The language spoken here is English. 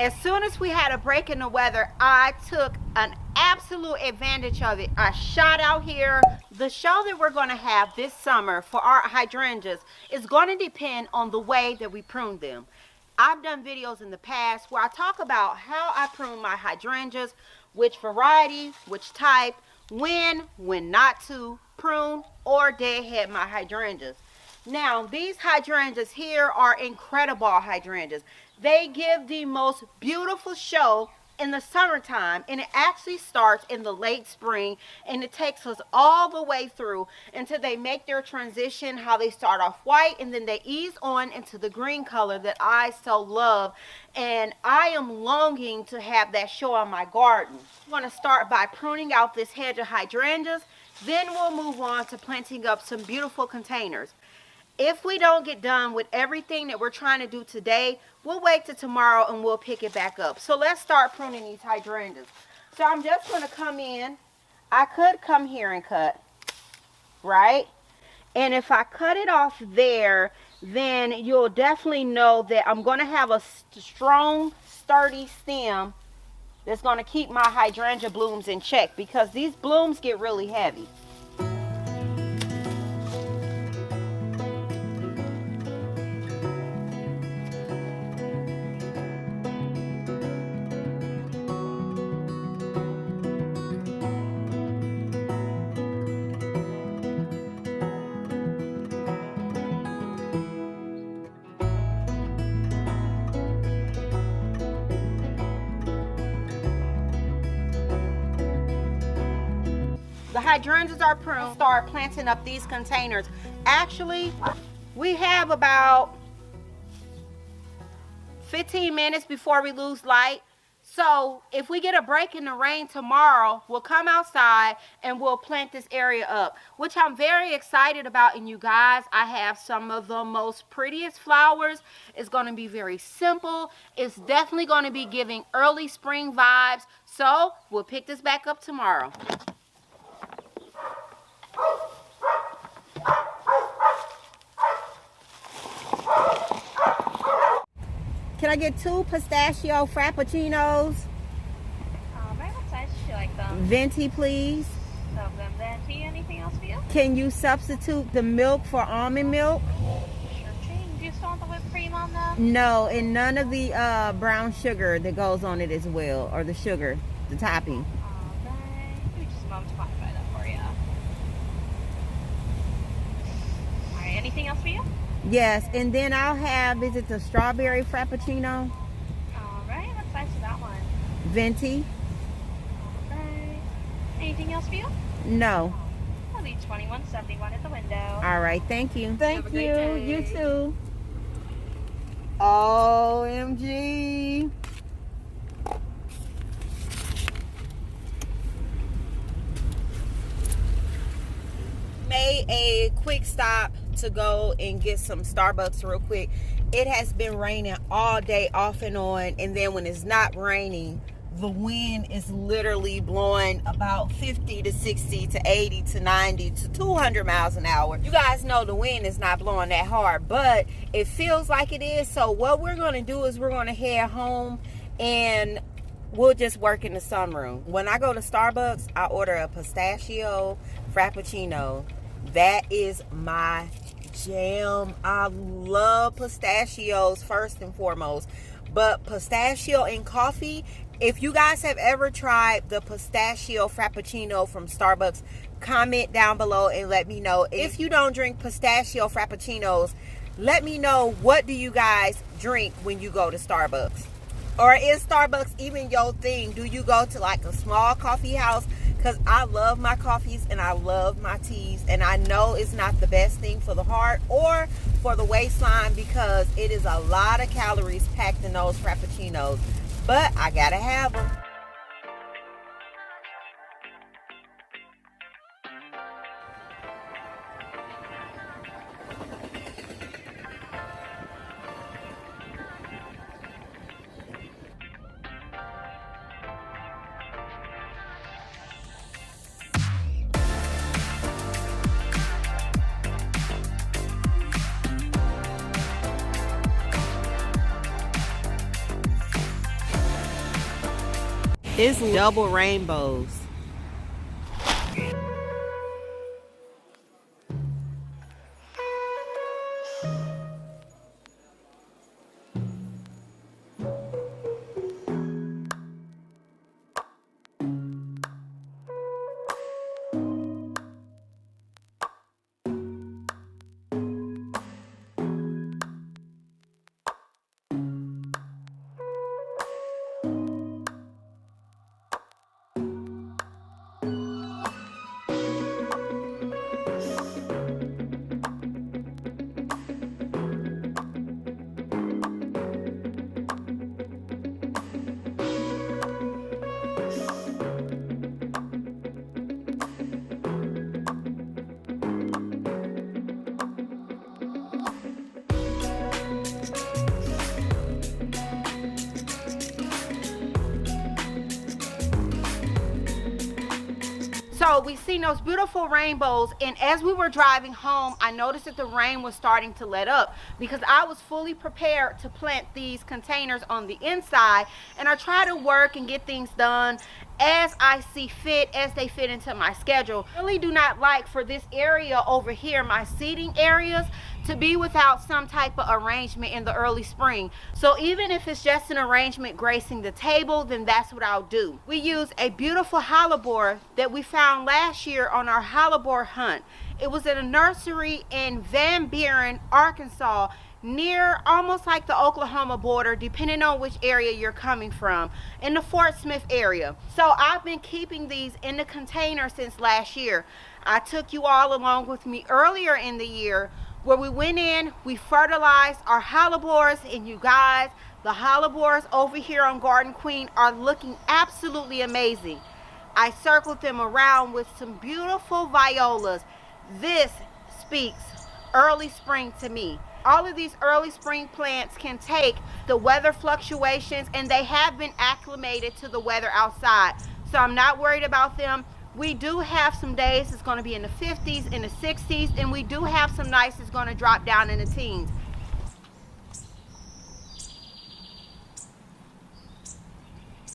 As soon as we had a break in the weather, I took an absolute advantage of it. I shot out here. The show that we're going to have this summer for our hydrangeas is going to depend on the way that we prune them. I've done videos in the past where I talk about how I prune my hydrangeas, which variety, which type, when not to prune or deadhead my hydrangeas. Now, these hydrangeas here are Incrediball hydrangeas. They give the most beautiful show in the summertime, and it actually starts in the late spring, and it takes us all the way through until they make their transition, how they start off white and then they ease on into the green color that I so love. And I am longing to have that show on my garden. I'm going to start by pruning out this hedge of hydrangeas, then we'll move on to planting up some beautiful containers. If we don't get done with everything that we're trying to do today, we'll wait till tomorrow and we'll pick it back up. So let's start pruning these hydrangeas. So I'm just going to come in. I could come here and cut, right? And if I cut it off there, then you'll definitely know that I'm going to have a strong, sturdy stem that's going to keep my hydrangea blooms in check, because these blooms get really heavy. The hydrangeas are pruned. Start planting up these containers. Actually, we have about 15 minutes before we lose light. So if we get a break in the rain tomorrow, we'll come outside and we'll plant this area up, which I'm very excited about. And you guys, I have some of the most prettiest flowers. It's going to be very simple. It's definitely going to be giving early spring vibes. So we'll pick this back up tomorrow. Can I get 2 pistachio frappuccinos? Alright, what size do you like them? Venti, please. Love them. Venti. Anything else for you? Can you substitute the milk for almond milk? Sure thing. Do you still want the whipped cream on them? No, and none of the brown sugar that goes on it as well, or the sugar, the topping. Alright. Give me just a moment to quantify that for you. Alright, anything else for you? Yes, and then I'll have, is it the strawberry frappuccino? Alright, what size is that one? Venti? Alright. Anything else for you? No. I'll leave $21.71 at the window. All right, thank you. Thank Have a great you. day. You too. OMG. Made a quick stop to go and get some Starbucks real quick. It has been raining all day off and on, and then when it's not raining, the wind is literally blowing about 50 to 60 to 80 to 90 to 200 miles an hour. You guys know the wind is not blowing that hard, but it feels like it is. So what we're going to do is we're going to head home and we'll just work in the sunroom. When I go to Starbucks, I order a pistachio frappuccino. That is my jam. I love pistachios first and foremost, but pistachio and coffee. If you guys have ever tried the pistachio frappuccino from Starbucks, comment down below and let me know. If you don't drink pistachio frappuccinos, let me know, what do you guys drink when you go to Starbucks? Or is Starbucks even your thing? Do you go to like a small coffee house? Because I love my coffees and I love my teas, and I know it's not the best thing for the heart or for the waistline, because it is a lot of calories packed in those frappuccinos, but I gotta have them. It's double rainbows. So we seen those beautiful rainbows, and as we were driving home, I noticed that the rain was starting to let up because I was fully prepared to plant these containers on the inside, and I try to work and get things done as I see fit, as they fit into my schedule. I really do not like for this area over here, my seating areas, to be without some type of arrangement in the early spring. So even if it's just an arrangement gracing the table, then that's what I'll do. We use a beautiful hellebore that we found last year on our hellebore hunt. It was in a nursery in Van Buren, Arkansas, near almost like the Oklahoma border, depending on which area you're coming from, in the Fort Smith area. So I've been keeping these in the container since last year. I took you all along with me earlier in the year where we went in, we fertilized our hellebores, and you guys, the hellebores over here on Garden Queen are looking absolutely amazing. I circled them around with some beautiful violas. This speaks early spring to me. All of these early spring plants can take the weather fluctuations, and they have been acclimated to the weather outside. So I'm not worried about them. We do have some days it's going to be in the 50s, in the 60s, and we do have some nights it's going to drop down in the teens.